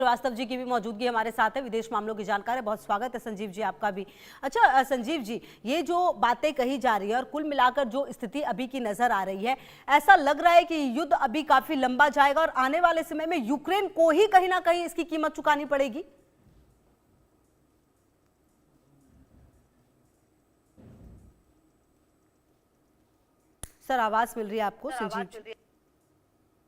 श्रीवास्तव जी की भी मौजूदगी हमारे साथ है, विदेश मामलों की जानकार है। बहुत स्वागत है संजीव जी आपका भी। अच्छा संजीव जी, ये जो बातें कही जा रही है और कुल मिलाकर जो स्थिति अभी की नजर आ रही है, ऐसा लग रहा है कि युद्ध अभी काफी लंबा जाएगा और आने वाले समय में यूक्रेन को ही कहीं ना कहीं इसकी कीमत चुकानी पड़ेगी। सर आवाज मिल रही है आपको संजीव जी?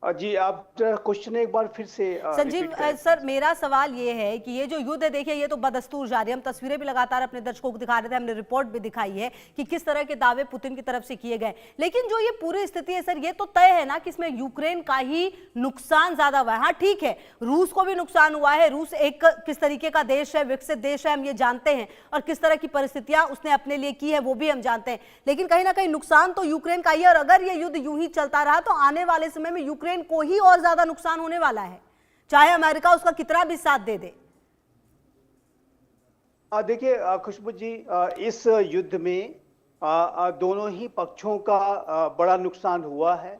जी, आप क्वेश्चन एक बार फिर से संजीव सर, मेरा सवाल ये है कि ये जो युद्ध है, देखिए ये तो बदस्तूर जारी है। हम तस्वीरें भी लगातार अपने दर्शकों को दिखा रहे थे, हमने रिपोर्ट भी दिखाई है कि किस तरह के दावे पुतिन की तरफ से किए गए। लेकिन जो ये पूरी स्थिति है सर, ये तो तय है ना कि इसमें यूक्रेन का ही नुकसान ज्यादा हुआ है। हाँ ठीक है, रूस को भी नुकसान हुआ है। रूस एक किस तरीके का देश है, विकसित देश है, हम ये जानते हैं, और किस तरह की परिस्थितियां उसने अपने लिए की है वो भी हम जानते हैं। लेकिन कहीं ना कहीं नुकसान तो यूक्रेन का ही है, और अगर ये युद्ध यूं ही चलता रहा तो आने वाले समय में यूक्रेन को ही और ज्यादा नुकसान होने वाला है, चाहे अमेरिका उसका कितना भी साथ दे दे। देखिए खुशबू जी, इस युद्ध में दोनों ही पक्षों का बड़ा नुकसान हुआ है।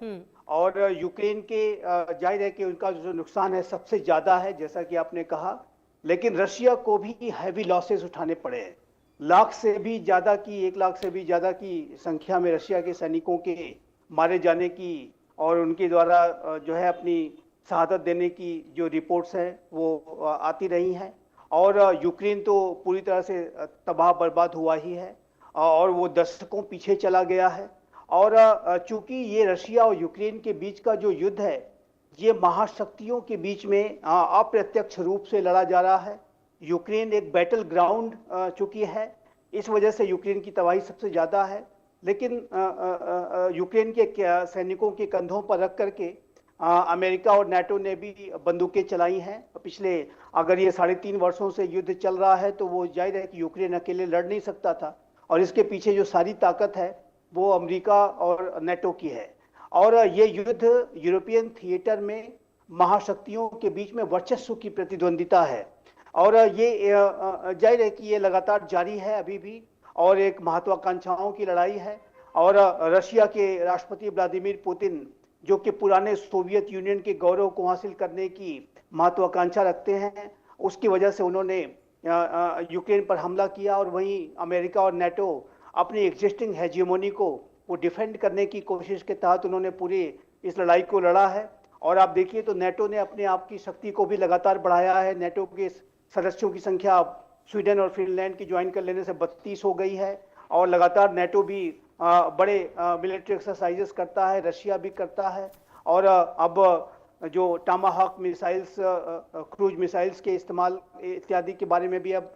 और यूक्रेन के जाहिर है कि उनका जो नुकसान है सबसे ज्यादा है, जैसा कि आपने कहा। लेकिन रशिया को भी हैवी लॉसेस उठाने पड़े हैं। 1 लाख से भी ज्यादा की संख्या में रशिया के सैनिकों के मारे जाने की और उनके द्वारा जो है अपनी शहादत देने की जो रिपोर्ट्स हैं वो आती रही हैं। और यूक्रेन तो पूरी तरह से तबाह बर्बाद हुआ ही है और वो दशकों पीछे चला गया है। और चूंकि ये रशिया और यूक्रेन के बीच का जो युद्ध है, ये महाशक्तियों के बीच में अप्रत्यक्ष रूप से लड़ा जा रहा है। यूक्रेन एक बैटल ग्राउंड चूंकि है, इस वजह से यूक्रेन की तबाही सबसे ज़्यादा है। लेकिन यूक्रेन के सैनिकों के कंधों पर रख करके अमेरिका और नाटो ने भी बंदूकें चलाई हैं। पिछले अगर ये 3.5 वर्षों से युद्ध चल रहा है तो वो जाहिर है कि यूक्रेन अकेले लड़ नहीं सकता था, और इसके पीछे जो सारी ताकत है वो अमेरिका और नाटो की है। और ये युद्ध यूरोपियन थिएटर में महाशक्तियों के बीच में वर्चस्व की प्रतिद्वंदिता है, और ये जाहिर है कि ये लगातार जारी है अभी भी, और एक महत्वाकांक्षाओं की लड़ाई है। और रशिया के राष्ट्रपति व्लादिमीर पुतिन, जो कि पुराने सोवियत यूनियन के गौरव को हासिल करने की महत्वाकांक्षा रखते हैं, उसकी वजह से उन्होंने यूक्रेन पर हमला किया। और वहीं अमेरिका और नाटो अपनी एग्जिस्टिंग हेजिमोनी को वो डिफेंड करने की कोशिश के तहत उन्होंने पूरी इस लड़ाई को लड़ा है। और आप देखिए तो नाटो ने अपने आप की शक्ति को भी लगातार बढ़ाया है। नाटो के सदस्यों की संख्या स्वीडन और फिनलैंड की ज्वाइन कर लेने से 32 हो गई है, और लगातार नाटो भी बड़े मिलिट्री एक्सरसाइजेस करता है, रशिया भी करता है। और अब जो टामाहॉक मिसाइल्स, क्रूज मिसाइल्स के इस्तेमाल इत्यादि के बारे में भी अब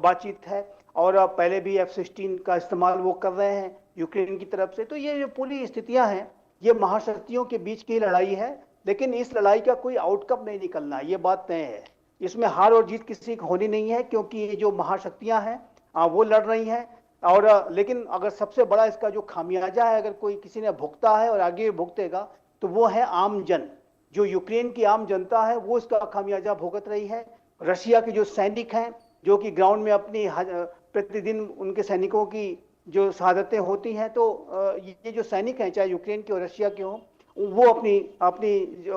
बातचीत है, और पहले भी F-16 का इस्तेमाल वो कर रहे हैं यूक्रेन की तरफ से। तो ये जो पूरी स्थितियां हैं, ये महाशक्तियों के बीच की लड़ाई है। लेकिन इस लड़ाई का कोई आउटकम नहीं निकलना, ये बात तय है। इसमें हार और जीत किसी की होनी नहीं है, क्योंकि ये जो महाशक्तियां हैं वो लड़ रही हैं। और लेकिन अगर सबसे बड़ा इसका जो खामियाजा है, अगर कोई किसी ने भुगता है और आगे भुगतेगा, तो वो है आम जन। जो यूक्रेन की आम जनता है वो इसका खामियाजा भुगत रही है। रशिया के जो सैनिक हैं, जो कि ग्राउंड में अपनी प्रतिदिन उनके सैनिकों की जो शहादतें होती हैं, तो ये जो सैनिक हैं, चाहे यूक्रेन के और रशिया के हों, वो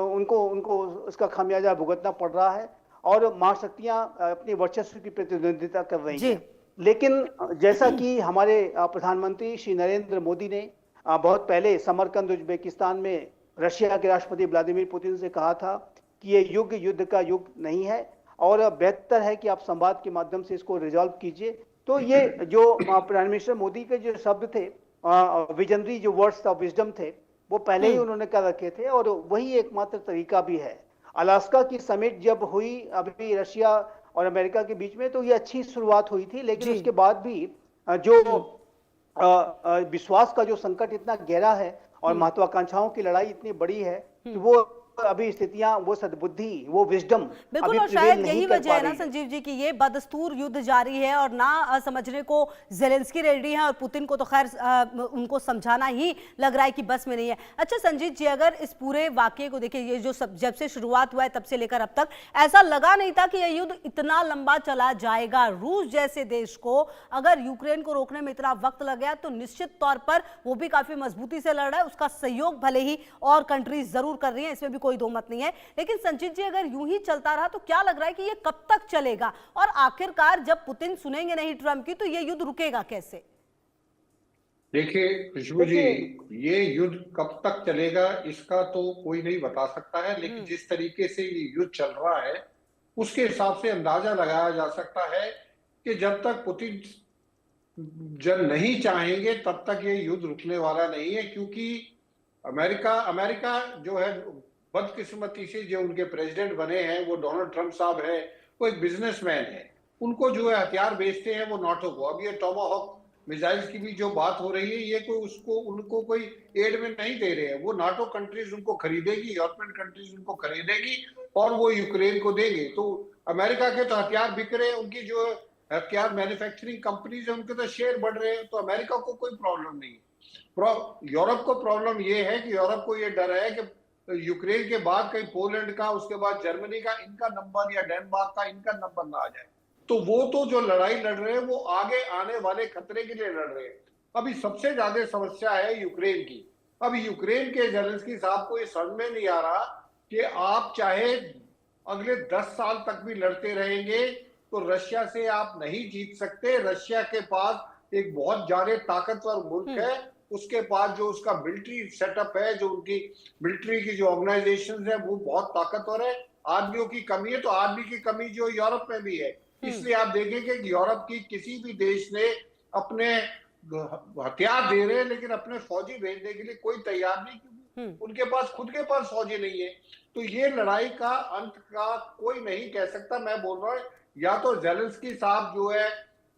उनको उसका खामियाजा भुगतना पड़ रहा है। और महाशक्तियां अपनी वर्चस्व की प्रतिद्वंदिता कर रही हैं। लेकिन जैसा कि हमारे प्रधानमंत्री श्री नरेंद्र मोदी ने बहुत पहले समरकंद उज्बेकिस्तान में रशिया के राष्ट्रपति व्लादिमीर पुतिन से कहा था कि ये युद्ध का युग नहीं है, और बेहतर है कि आप संवाद के माध्यम से इसको रिजॉल्व कीजिए। तो ये जो प्राइम मिनिस्टर मोदी के जो शब्द थे, विजनरी जो वर्ड्स ऑफ विजडम थे, वो पहले ही उन्होंने कर रखे थे, और वही एकमात्र तरीका भी है। अलास्का की समिट जब हुई अभी रशिया और अमेरिका के बीच में, तो ये अच्छी शुरुआत हुई थी। लेकिन उसके बाद भी जो विश्वास का जो संकट इतना गहरा है और महत्वाकांक्षाओं की लड़ाई इतनी बड़ी है कि वो अभी स्थितियां, वो सद्बुद्धि, वो विजडम बिल्कुल, और शायद यही वजह है ना संजीव जी कि ये बदस्तूर युद्ध जारी है और ना समझने को ज़ेलेंस्की रेडी है, और पुतिन को तो खैर उनको समझाना ही लग रहा है कि बस में नहीं है। अच्छा संजीव जी, अगर इस पूरे वाकये को देखिए, ये जो जब से शुरुआत हुआ है तब से लेकर अब तक ऐसा लगा नहीं था कि यह युद्ध इतना लंबा चला जाएगा। रूस जैसे देश को अगर यूक्रेन को रोकने में इतना वक्त लग गया तो निश्चित तौर पर वो भी काफी मजबूती से लड़ रहा है। उसका सहयोग भले ही और कंट्रीज जरूर कर रही है, इसमें भी कोई दो मत नहीं है। लेकिन संजीत जी, अगर यूं ही चलता रहा तो क्या लग रहा है कि ये कब तक चलेगा, और आखिरकार जब पुतिन सुनेंगे नहीं ट्रंप की तो ये युद्ध रुकेगा कैसे? देखिए खुशबू जी, देखिए, ये युद्ध कब तक चलेगा इसका तो कोई नहीं बता सकता है, लेकिन जिस तरीके से ये युद्ध चल रहा है उसके हिसाब से अंदाजा लगाया जा सकता है कि जब तक पुतिन जब नहीं चाहेंगे तब तक ये युद्ध रुकने वाला नहीं है। क्योंकि अमेरिका अमेरिका जो है, बदकिस्मती से जो उनके प्रेसिडेंट बने हैं वो डोनाल्ड ट्रंप साहब है, वो एक बिजनेसमैन है। उनको जो है हथियार बेचते हैं वो नाटो को। अब ये टोमाहॉक मिसाइल्स की भी जो बात हो रही है, ये कोई उसको उनको कोई एड में नहीं दे रहे हैं, वो नाटो कंट्रीज उनको खरीदेगी, यूरोपियन कंट्रीज उनको खरीदेगी और वो यूक्रेन को देंगे। तो अमेरिका के तो हथियार बिक रहे हैं, उनकी जो हथियार मैन्युफैक्चरिंग कंपनीज है उनके तो शेयर बढ़ रहे हैं, तो अमेरिका को कोई प्रॉब्लम नहीं है। यूरोप को प्रॉब्लम ये है कि यूरोप को ये डर है कि यूक्रेन के बाद कहीं पोलैंड का, उसके बाद जर्मनी का इनका नंबर या डेनमार्क का इनका नंबर ना आ जाए। तो वो तो जो लड़ाई लड़ रहे हैं वो आगे आने वाले खतरे के लिए लड़ रहे हैं। अभी सबसे ज्यादा समस्या है यूक्रेन की। अब यूक्रेन के जेलेंस्की साहब को ये समझ में नहीं आ रहा कि आप चाहे अगले 10 साल तक भी लड़ते रहेंगे तो रशिया से आप नहीं जीत सकते। रशिया के पास एक बहुत ज्यादा ताकतवर मुल्क है, उसके पास जो उसका मिलिट्री सेटअप है, जो उनकी मिलिट्री की जो ऑर्गेनाइजेशन है वो बहुत ताकतवर है। आदमियों की कमी है, तो आदमी की कमी जो यूरोप में भी है। इसलिए आप देखेंगे कि यूरोप की किसी भी देश ने अपने हथियार दे रहे हैं लेकिन अपने फौजी भेजने के लिए कोई तैयार नहीं, क्योंकि उनके पास खुद के पास फौजी नहीं है। तो ये लड़ाई का अंत का कोई नहीं कह सकता। मैं बोल रहा हूँ या तो जेलेंस्की साहब जो है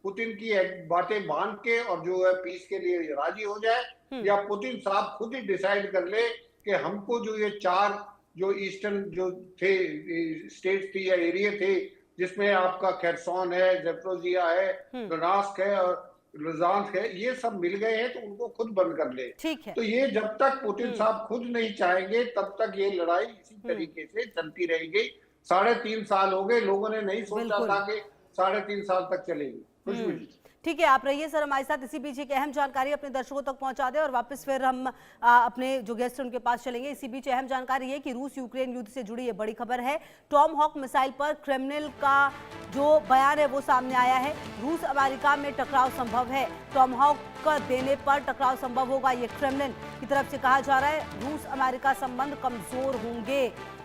पुतिन की बातें मान के और जो है पीस के लिए राजी हो जाए, या पुतिन साहब खुद ही डिसाइड कर ले कि हमको जो ये 4 जो ईस्टर्न जो थे स्टेट्स थी या एरिया थे, जिसमें आपका खेरसोन है, ज़ेपोरिज़िया है, डोनेट्स्क है और लुहांस्क है, ये सब मिल गए हैं, तो उनको खुद बंद कर ले। ठीक है। तो ये जब तक पुतिन साहब खुद नहीं चाहेंगे तब तक ये लड़ाई इसी तरीके से चलती रहेगी। 3.5 साल हो गए, लोगों ने नहीं सोचा था कि 3.5 साल तक चलेगी। खुशबू जी, ठीक है, आप रहिए सर हमारे साथ। इसी बीच एक अहम जानकारी अपने दर्शकों तक पहुंचा दें और वापस फिर हम अपने जो गेस्ट हैं उनके पास चलेंगे। इसी बीच अहम जानकारी है कि रूस यूक्रेन युद्ध से जुड़ी ये बड़ी खबर है। टॉम हॉक मिसाइल पर क्रेमलिन का जो बयान है वो सामने आया है। रूस अमेरिका में टकराव संभव है, टॉम हॉक का देने पर टकराव संभव होगा, ये क्रेमलिन की तरफ से कहा जा रहा है। रूस अमेरिका संबंध कमजोर होंगे,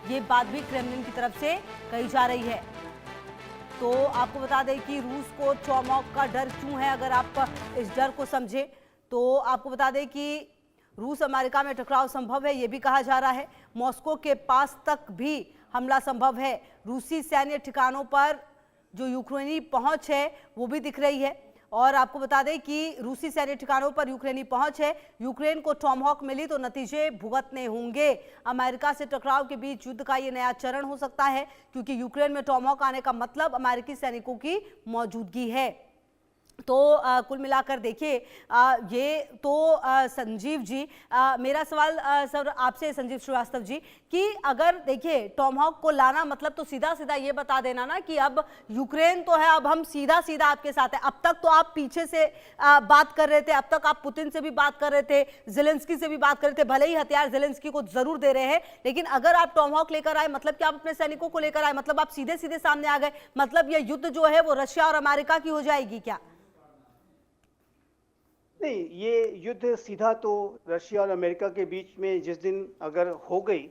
ये बात भी क्रेमलिन की तरफ से कही जा रही है। तो आपको बता दें कि रूस को टॉमहॉक का डर क्यों है। अगर आप इस डर को समझे तो आपको बता दें कि रूस अमेरिका में टकराव संभव है, ये भी कहा जा रहा है। मॉस्को के पास तक भी हमला संभव है। रूसी सैन्य ठिकानों पर जो यूक्रेनी पहुंच है वो भी दिख रही है। और आपको बता दें कि रूसी सैन्य ठिकानों पर यूक्रेनी पहुंच है। यूक्रेन को टॉमहॉक मिली तो नतीजे भुगतने होंगे। अमेरिका से टकराव के बीच युद्ध का ये नया चरण हो सकता है, क्योंकि यूक्रेन में टॉमहॉक आने का मतलब अमेरिकी सैनिकों की मौजूदगी है। तो कुल मिलाकर देखिए ये तो संजीव जी, मेरा सवाल सर आपसे संजीव श्रीवास्तव जी, कि अगर देखिए टॉमहॉक को लाना मतलब तो सीधा सीधा ये बता देना ना कि अब यूक्रेन तो है, अब हम सीधा सीधा आपके साथ है। अब तक तो आप पीछे से बात कर रहे थे, अब तक आप पुतिन से भी बात कर रहे थे, जेलेंस्की से भी बात कर रहे थे। भले ही हथियार जेलेंस्की को जरूर दे रहे हैं, लेकिन अगर आप टॉमहॉक लेकर आए मतलब कि आप अपने सैनिकों को लेकर आए, मतलब आप सीधे सीधे सामने आ गए, मतलब ये युद्ध जो है वो रशिया और अमेरिका की हो जाएगी क्या? नहीं, ये युद्ध सीधा तो रशिया और अमेरिका के बीच में जिस दिन अगर हो गई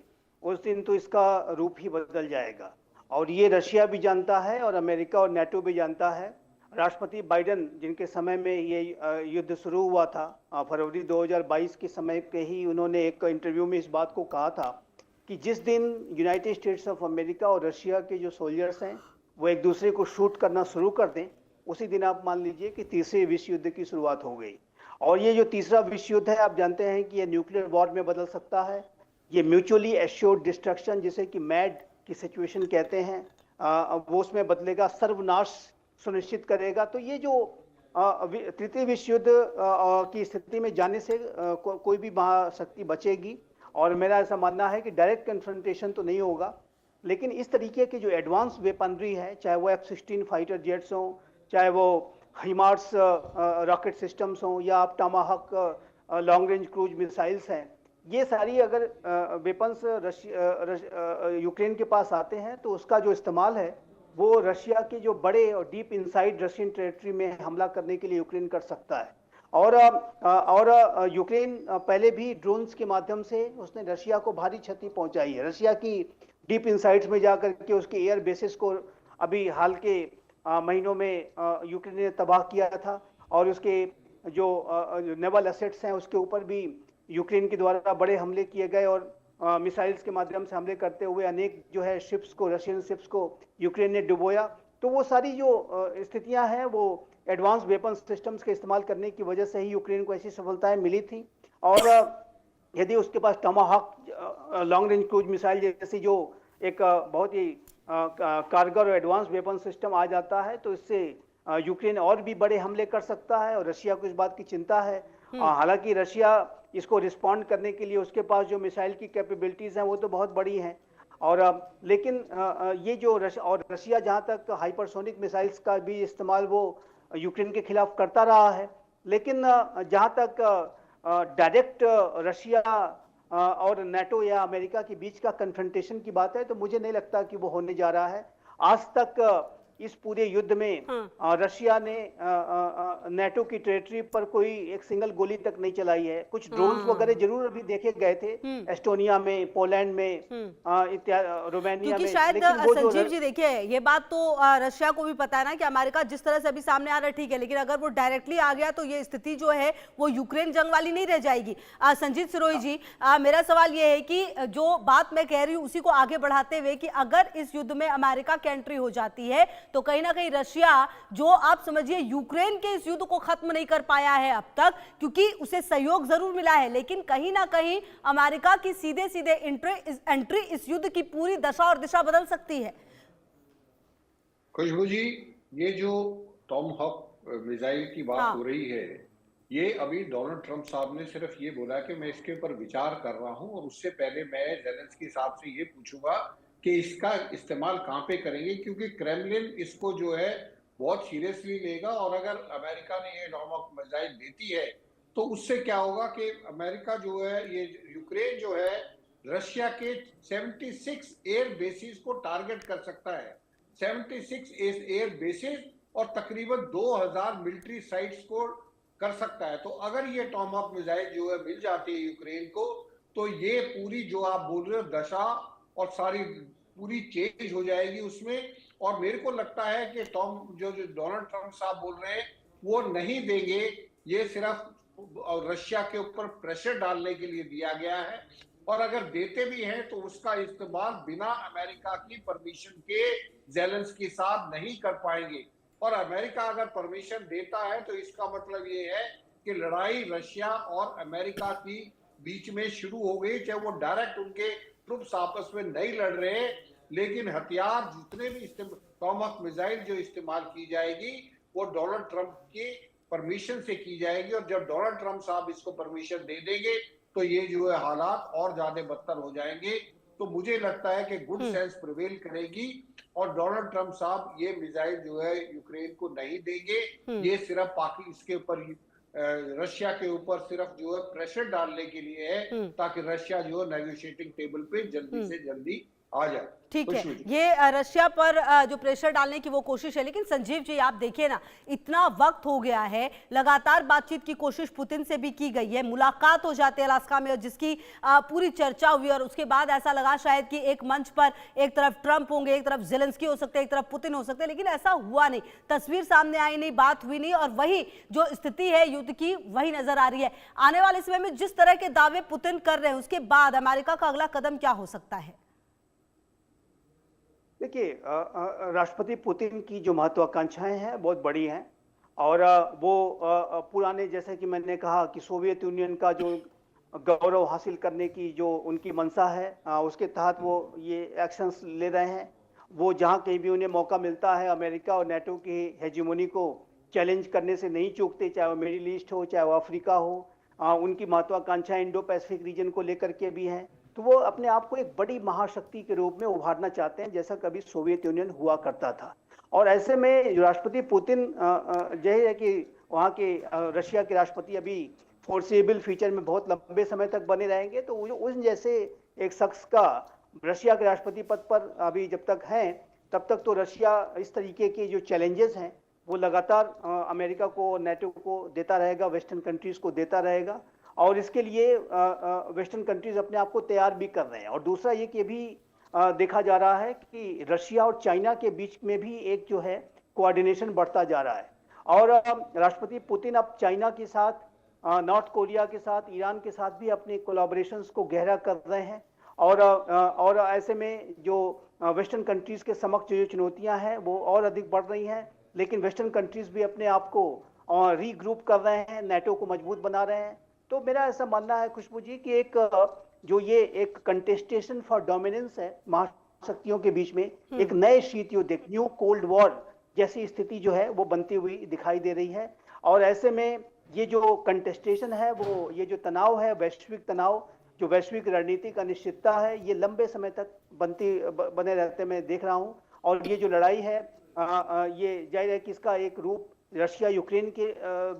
उस दिन तो इसका रूप ही बदल जाएगा। और ये रशिया भी जानता है और अमेरिका और नेटो भी जानता है। राष्ट्रपति बाइडेन जिनके समय में ये युद्ध शुरू हुआ था, फरवरी 2022 के समय पे ही उन्होंने एक इंटरव्यू में इस बात को कहा था कि जिस दिन यूनाइटेड स्टेट्स ऑफ अमेरिका और रशिया के जो सोल्जर्स हैं वो एक दूसरे को शूट करना शुरू कर दें, उसी दिन आप मान लीजिए कि तीसरे विश्व युद्ध की शुरुआत हो गई। और ये जो तीसरा विश्व युद्ध है, आप जानते हैं कि ये न्यूक्लियर वॉर में बदल सकता है। ये म्यूचुअली एश्योर्ड डिस्ट्रक्शन, जिसे कि मैड की सिचुएशन कहते हैं, वो उसमें बदलेगा, सर्वनाश सुनिश्चित करेगा। तो ये जो तृतीय विश्व युद्ध की स्थिति में जाने से कोई भी महाशक्ति बचेगी। और मेरा ऐसा मानना है कि डायरेक्ट कन्फ्रंटेशन तो नहीं होगा, लेकिन इस तरीके की जो एडवांस वेपनरी है, चाहे वो F-16 फाइटर जेट्स हों, चाहे वो हिमार्स रॉकेट सिस्टम्स हों, या आप टमाहक लॉन्ग रेंज क्रूज मिसाइल्स हैं, ये सारी अगर वेपन्स यूक्रेन के पास आते हैं तो उसका जो इस्तेमाल है वो रशिया के जो बड़े और डीप इनसाइड रशियन टेरिटरी में हमला करने के लिए यूक्रेन कर सकता है। और यूक्रेन पहले भी ड्रोन्स के माध्यम से उसने रशिया को भारी क्षति पहुंचाई है। रशिया की डीप इनसाइड्स में जाकर के उसके एयर बेसिस को अभी हाल के महीनों में यूक्रेन ने तबाह किया था, और उसके जो नेवल एसेट्स हैं उसके ऊपर भी यूक्रेन के द्वारा बड़े हमले किए गए, और मिसाइल्स के माध्यम से हमले करते हुए अनेक जो है शिप्स को, रशियन शिप्स को यूक्रेन ने डुबोया। तो वो सारी जो स्थितियां हैं वो एडवांस वेपन सिस्टम्स के इस्तेमाल करने की वजह से ही यूक्रेन को ऐसी सफलताएं मिली थी। और यदि उसके पास टमाहॉक लॉन्ग रेंज क्रूज मिसाइल जैसी जो एक बहुत ही कारगर और एडवांस वेपन सिस्टम आ जाता है तो इससे यूक्रेन और भी बड़े हमले कर सकता है, और रशिया को इस बात की चिंता है। हालांकि रशिया इसको रिस्पॉन्ड करने के लिए उसके पास जो मिसाइल की कैपेबिलिटीज हैं वो तो बहुत बड़ी हैं, और लेकिन ये जो रशिया जहां तक हाइपरसोनिक मिसाइल्स का भी इस्तेमाल वो यूक्रेन के खिलाफ करता रहा है, लेकिन जहां तक डायरेक्ट रशिया और नाटो या अमेरिका के बीच का कन्फ्रंटेशन की बात है तो मुझे नहीं लगता कि वो होने जा रहा है। आज तक इस पूरे युद्ध में रशिया ने नाटो की टेरिटरी पर कोई एक सिंगल गोली तक नहीं चलाई है। कुछ ड्रोन्स वगैरह जरूर अभी देखे गए थे एस्टोनिया में, पोलैंड में, रोमानिया में, शायद लेकिन वो जो संजीव जी देखिए ये बात तो रशिया को भी पता है ना कि अमेरिका जिस तरह से अभी सामने आ रहा है ठीक है, लेकिन अगर वो डायरेक्टली आ गया तो ये स्थिति जो है वो यूक्रेन जंग वाली नहीं रह जाएगी। संजीत सिरोही जी, मेरा सवाल ये है कि जो बात मैं कह रही हूँ उसी को आगे बढ़ाते हुए कि अगर इस युद्ध में अमेरिका की एंट्री हो जाती है तो कहीं ना कहीं रशिया, जो आप समझिए यूक्रेन के इस युद्ध को खत्म नहीं कर पाया है अब तक, क्योंकि उसे सहयोग जरूर मिला है, लेकिन कहीं ना कहीं अमेरिका की सीधे सीधे एंट्री इस युद्ध की पूरी दशा और दिशा बदल सकती है। खुशबू जी, ये जो टॉमहॉक मिसाइल की बात हो रही है, ये अभी डोनाल्ड ट्रंप साहब ने सिर्फ ये बोला कि मैं इसके ऊपर विचार कर रहा हूं, और उससे पहले मैं ज़ेलेंस्की साहब से ये पूछूंगा कि इसका इस्तेमाल कहां पे करेंगे, क्योंकि क्रेमलिन इसको जो है बहुत सीरियसली लेगा। और अगर अमेरिका ने ये टॉमहॉक मिसाइल देती है तो उससे क्या होगा कि अमेरिका जो है, ये यूक्रेन जो है रशिया के 76 एयर बेसिस को टारगेट कर सकता है। 76 एयर बेसिस और तकरीबन 2000 मिलिट्री साइट्स को कर सकता है। तो अगर ये टॉमहॉक मिसाइल जो है मिल जाती है यूक्रेन को, तो ये पूरी जो आप बोल रहे हो दशा और सारी पूरी चेंज हो जाएगी उसमें। और मेरे को लगता है कि जो डोनाल्ड ट्रंप साहब बोल रहे हैं वो नहीं देंगे, ये सिर्फ रशिया के ऊपर प्रेशर डालने के लिए दिया गया है। और अगर देते भी हैं तो उसका इस्तेमाल बिना अमेरिका की परमिशन के ज़ेलेंस्की साहब नहीं कर पाएंगे। और अमेरिका अगर परमिशन देता है तो इसका मतलब ये है कि लड़ाई रशिया और अमेरिका की बीच में शुरू हो गई, चाहे वो डायरेक्ट उनके ट्रुप्स आपस में नहीं लड़ रहे, लेकिन हथियार जितने भी टॉमहॉक मिसाइल जो इस्तेमाल की जाएगी वो डोनाल्ड ट्रंप की परमिशन से की जाएगी। और जब डोनाल्ड ट्रंप साहब इसको परमिशन दे देंगे तो ये जो है हालात और ज्यादा बदतर हो जाएंगे। तो मुझे लगता है कि गुड सेंस प्रिवेल करेगी और डोनाल्ड ट्रंप साहब ये मिसाइल जो है यूक्रेन को नहीं देंगे। ये सिर्फ इसके ऊपर रशिया के ऊपर सिर्फ जो है प्रेशर डालने के लिए है, ताकि रशिया जो है नेगोशिएटिंग टेबल पे जल्दी से जल्दी आ जाए। ठीक है, ये रशिया पर जो प्रेशर डालने की वो कोशिश है। लेकिन संजीव जी आप देखिए ना, इतना वक्त हो गया है, लगातार बातचीत की कोशिश पुतिन से भी की गई है, मुलाकात हो जाती है अलास्का में और जिसकी पूरी चर्चा हुई, और उसके बाद ऐसा लगा शायद कि एक मंच पर एक तरफ ट्रंप होंगे, एक तरफ ज़ेलेंस्की हो सकते हैं, एक तरफ पुतिन हो सकते हैं, लेकिन ऐसा हुआ नहीं, तस्वीर सामने आई नहीं, बात हुई नहीं, और वही जो स्थिति है युद्ध की वही नजर आ रही है। आने वाले समय में जिस तरह के दावे पुतिन कर रहे हैं उसके बाद अमेरिका का अगला कदम क्या हो सकता है? देखिए, राष्ट्रपति पुतिन की जो महत्वाकांक्षाएं हैं बहुत बड़ी हैं, और वो पुराने, जैसे कि मैंने कहा कि सोवियत यूनियन का जो गौरव हासिल करने की जो उनकी मंशा है, उसके तहत वो ये एक्शंस ले रहे हैं। वो जहां कहीं भी उन्हें मौका मिलता है अमेरिका और नाटो की हेजिमोनी को चैलेंज करने से नहीं चूकते, चाहे वो मिडिल ईस्ट हो, चाहे वो अफ्रीका हो। उनकी महत्वाकांक्षाएं इंडो पैसिफिक रीजन को लेकर के भी हैं। तो वो अपने आप को एक बड़ी महाशक्ति के रूप में उभारना चाहते हैं, जैसा कभी सोवियत यूनियन हुआ करता था। और ऐसे में राष्ट्रपति पुतिन, यही है कि वहाँ के रशिया के राष्ट्रपति अभी फोर्सेबल फ्यूचर में बहुत लंबे समय तक बने रहेंगे, तो उस जैसे एक शख्स का रशिया के राष्ट्रपति पद पर अभी जब तक हैं, तब तक तो रशिया इस तरीके के जो चैलेंजेस हैं वो लगातार अमेरिका को, नेटो को देता रहेगा, वेस्टर्न कंट्रीज को देता रहेगा, और इसके लिए वेस्टर्न कंट्रीज अपने आप को तैयार भी कर रहे हैं। और दूसरा ये कि अभी देखा जा रहा है कि रशिया और चाइना के बीच में भी एक जो है कोऑर्डिनेशन बढ़ता जा रहा है, और राष्ट्रपति पुतिन अब चाइना के साथ, नॉर्थ कोरिया के साथ, ईरान के साथ भी अपने कोलैबोरेशंस को गहरा कर रहे हैं, और ऐसे में जो वेस्टर्न कंट्रीज के समक्ष जो चुनौतियां हैं वो और अधिक बढ़ रही हैं, लेकिन वेस्टर्न कंट्रीज भी अपने आप को रीग्रुप कर रहे हैं, नेटो को मजबूत बना रहे हैं। तो मेरा ऐसा मानना है खुशबू जी कि एक जो ये एक कंटेस्टेशन फॉर डोमिनेंस है महाशक्तियों के बीच में, एक नए शीत युद्ध, एक न्यू कोल्ड वॉर जैसी स्थिति जो है वो बनती हुई दिखाई दे रही है। और ऐसे में ये जो कंटेस्टेशन है, वो ये जो तनाव है, वैश्विक तनाव, जो वैश्विक रणनीतिक अनिश्चितता है, ये लंबे समय तक बने रहते मैं देख रहा हूँ। और ये जो लड़ाई है ये जाहिर है कि इसका एक रूप रशिया यूक्रेन के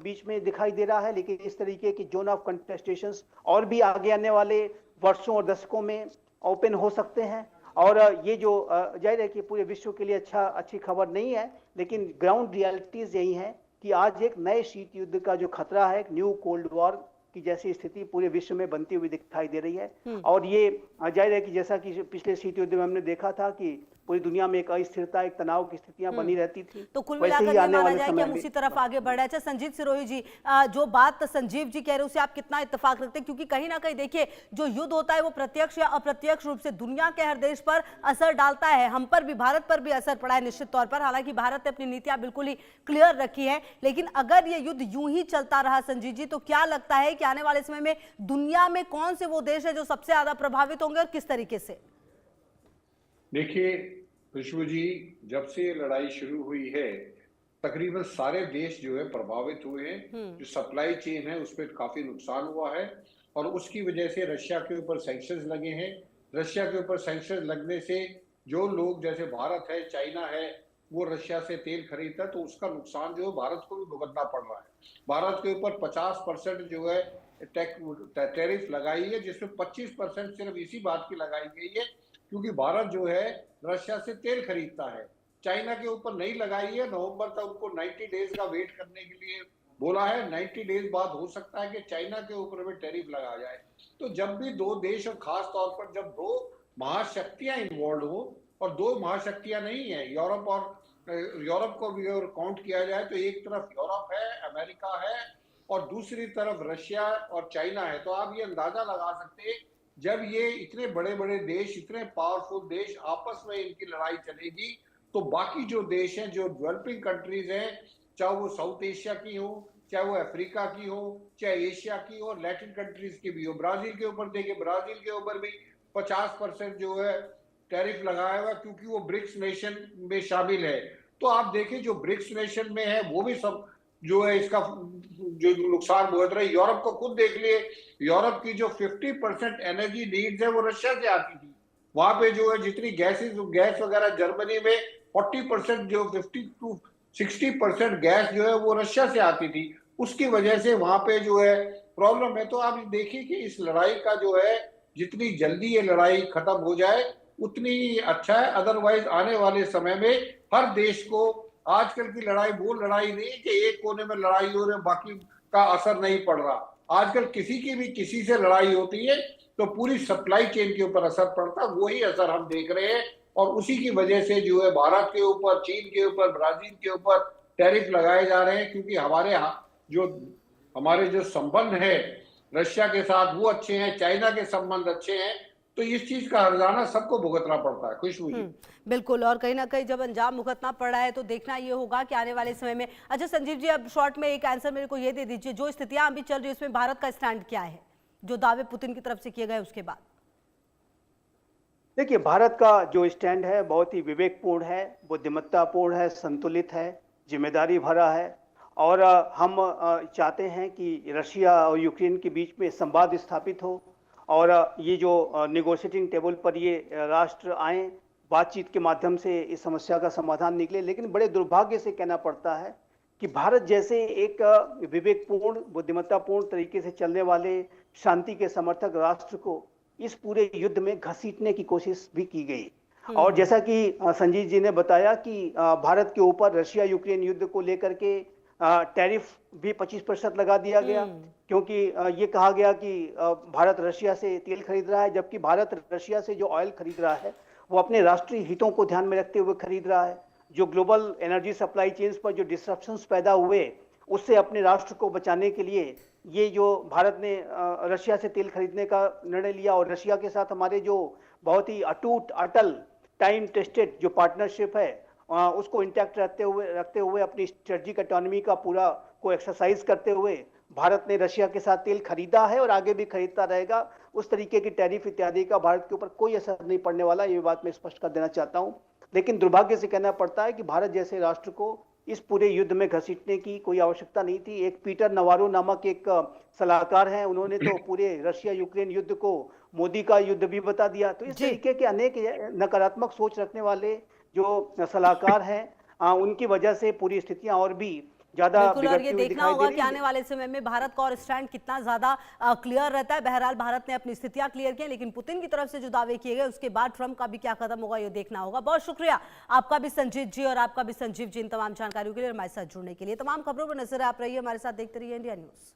बीच में दिखाई दे रहा है, लेकिन इस तरीके की जोन ऑफ कंटेस्टेशंस और भी आगे आने वाले वर्षों और दशकों में ओपन हो सकते हैं। और ये जो जाहिर है कि पूरे विश्व के लिए अच्छी खबर नहीं है, लेकिन ग्राउंड रियलिटीज यही है कि आज एक नए शीत युद्ध का जो खतरा है, एक न्यू कोल्ड वॉर की जैसी स्थिति पूरे विश्व में बनती हुई दिखाई दे रही है। और ये जाहिर है कि जैसा कि पिछले शीत युद्ध में हमने देखा था कि पूरी दुनिया में एक अस्थिरता, एक तनाव की स्थितियां बनी रहती थी, तो कुल मिलाकर ये माना जाए कि हम उसी तरफ आगे बढ़ रहे हैं। अच्छा संजीव सिरोही जी, जो बात संजीव जी कह रहे हैं उससे आप कितना इत्तेफाक रखते हैं? क्योंकि कहीं ना कहीं देखिए जो युद्ध होता है वो प्रत्यक्ष या अप्रत्यक्ष रूप से दुनिया के हर देश पर असर डालता है। हम पर भी, भारत पर भी असर पड़ा है निश्चित तौर पर। हालांकि भारत ने अपनी नीतियां बिल्कुल ही क्लियर रखी है, लेकिन अगर ये युद्ध यूं ही चलता रहा संजीव जी, तो क्या लगता है कि आने वाले समय में दुनिया में कौन से वो देश है जो सबसे ज्यादा प्रभावित होंगे और किस तरीके से? देखिए खुशबू जी, जब से ये लड़ाई शुरू हुई है तकरीबन सारे देश जो है प्रभावित हुए हैं। जो सप्लाई चेन है उस पर काफी नुकसान हुआ है, और उसकी वजह से रशिया के ऊपर सैंक्शंस लगे हैं। रशिया के ऊपर सैंक्शंस लगने से जो लोग, जैसे भारत है, चाइना है, वो रशिया से तेल खरीदता है, तो उसका नुकसान जो है भारत को भी भुगतना पड़ रहा है। भारत के ऊपर 50% जो है टैरिफ लगाई है, जिसमें 25% सिर्फ इसी बात की लगाई गई है क्योंकि भारत जो है रशिया से तेल खरीदता है। चाइना के ऊपर नहीं लगाई है, नवंबर तक उनको 90 डेज का वेट करने के लिए बोला है। 90 डेज बाद हो सकता है कि चाइना के ऊपर भी टैरिफ लगा जाए। तो जब भी दो देश, और खास तौर पर जब दो महाशक्तियां इन्वॉल्व हो, और दो महाशक्तियां नहीं है, यूरोप को भी अगर काउंट किया जाए तो एक तरफ यूरोप है, अमेरिका है, और दूसरी तरफ रशिया और चाइना है। तो आप ये अंदाजा लगा सकते हैं जब ये इतने बड़े बड़े देश, इतने पावरफुल देश आपस में इनकी लड़ाई चलेगी, तो बाकी जो देश हैं, जो डेवलपिंग कंट्रीज हैं, चाहे वो साउथ एशिया की हो, चाहे वो अफ्रीका की हो, चाहे एशिया की हो, लैटिन कंट्रीज की भी हो। ब्राजील के ऊपर देखिए, ब्राजील के ऊपर भी 50% जो है टैरिफ लगाया हुआ क्योंकि वो ब्रिक्स नेशन में शामिल है। तो आप देखिए जो ब्रिक्स नेशन में है वो भी सब जो है इसका जो नुकसान भुगत रहे। यूरोप को खुद देख लिए, यूरोप की जो 50% एनर्जी नीड्स है वो रशिया से आती थी। वहां पे जो है जितनी गैस वगैरह, जर्मनी में 40% जो 50 to 60% गैस जो है वो रशिया से आती थी। उसकी वजह से वहां पे जो है प्रॉब्लम है। तो आप देखिए कि इस लड़ाई का जो है जितनी जल्दी ये लड़ाई खत्म हो जाए उतनी अच्छा है। अदरवाइज आने वाले समय में हर देश को, आजकल की लड़ाई वो लड़ाई नहीं कि एक कोने में लड़ाई हो रही है बाकी का असर नहीं पड़ रहा। आजकल किसी की भी किसी से लड़ाई होती है तो पूरी सप्लाई चेन के ऊपर असर पड़ता है। वही असर हम देख रहे हैं, और उसी की वजह से जो है भारत के ऊपर, चीन के ऊपर, ब्राजील के ऊपर टैरिफ लगाए जा रहे हैं, क्योंकि हमारे जो संबंध है रशिया के साथ वो अच्छे हैं, चाइना के संबंध अच्छे हैं। तो इस चीज का हर्जाना सबको भुगतना पड़ता है। खुशबू जी, बिल्कुल, और कहीं ना कहीं जब अंजाम भुगतना पड़ रहा है तो देखना ये होगा कि आने वाले समय में। अच्छा संजीव जी, अब शॉर्ट में एक आंसर मेरे को ये दे दीजिए, जो स्थितियां अभी चल रही है उसमें भारत का स्टैंड क्या है, जो दावे पुतिन की तरफ से किए गए उसके बाद? देखिए, भारत का जो स्टैंड है बहुत ही विवेकपूर्ण है, बुद्धिमत्तापूर्ण है, संतुलित है, जिम्मेदारी भरा है। और हम चाहते हैं कि रशिया और यूक्रेन के बीच में संवाद स्थापित हो, और ये जो नेगोशिएटिंग टेबल पर ये राष्ट्र आए, बातचीत के माध्यम से इस समस्या का समाधान निकले। लेकिन बड़े दुर्भाग्य से कहना पड़ता है कि भारत जैसे एक विवेकपूर्ण बुद्धिमत्तापूर्ण तरीके से चलने वाले शांति के समर्थक राष्ट्र को इस पूरे युद्ध में घसीटने की कोशिश भी की गई। और जैसा कि संजीव जी ने बताया कि भारत के ऊपर रशिया यूक्रेन युद्ध को लेकर के टैरिफ भी 25% लगा दिया गया, क्योंकि ये कहा गया कि भारत रशिया से तेल खरीद रहा है, जबकि भारत रशिया से जो ऑयल खरीद रहा है वो अपने राष्ट्रीय हितों को ध्यान में रखते हुए खरीद रहा है। जो ग्लोबल एनर्जी सप्लाई चेन्स पर जो डिस्ट्रप्शंस पैदा हुए उससे अपने राष्ट्र को बचाने के लिए ये जो भारत ने रशिया से तेल खरीदने का निर्णय लिया, और रशिया के साथ हमारे जो बहुत ही अटूट अटल टाइम टेस्टेड जो पार्टनरशिप है उसको इंटैक्ट रखते हुए अपनी स्ट्रेटेजिक ऑटोनॉमी का पूरा को एक्सरसाइज करते हुए भारत ने रशिया के साथ तेल खरीदा है और आगे भी खरीदता रहेगा। उस तरीके की टैरिफ इत्यादि का भारत के ऊपर कोई असर नहीं पड़ने वाला, ये बात मैं स्पष्ट कर देना चाहता हूं। लेकिन दुर्भाग्य से कहना पड़ता है कि भारत जैसे राष्ट्र को इस पूरे युद्ध में घसीटने की कोई आवश्यकता नहीं थी। एक पीटर नवारो नामक एक सलाहकार हैं, उन्होंने तो पूरे रशिया यूक्रेन युद्ध को मोदी का युद्ध भी बता दिया। तो इस तरीके के अनेक नकारात्मक सोच रखने वाले जो सलाहकार हैं उनकी वजह से पूरी स्थितियां और भी ज्यादा बिल्कुल, और ये बिगड़ती हुई देखना दिखाई दे होगा रही कि है। आने वाले समय में भारत का और स्टैंड कितना ज्यादा क्लियर रहता है। बहरहाल भारत ने अपनी स्थितियां क्लियर की, लेकिन पुतिन की तरफ से जो दावे किए गए उसके बाद ट्रंप का भी क्या कदम होगा ये देखना होगा। बहुत शुक्रिया आपका भी संजीत जी, और आपका भी संजीव जी इन तमाम जानकारियों के लिए हमारे साथ जुड़ने के लिए। तमाम खबरों पर नजर आप रही है हमारे साथ, देखते रहिए इंडिया न्यूज।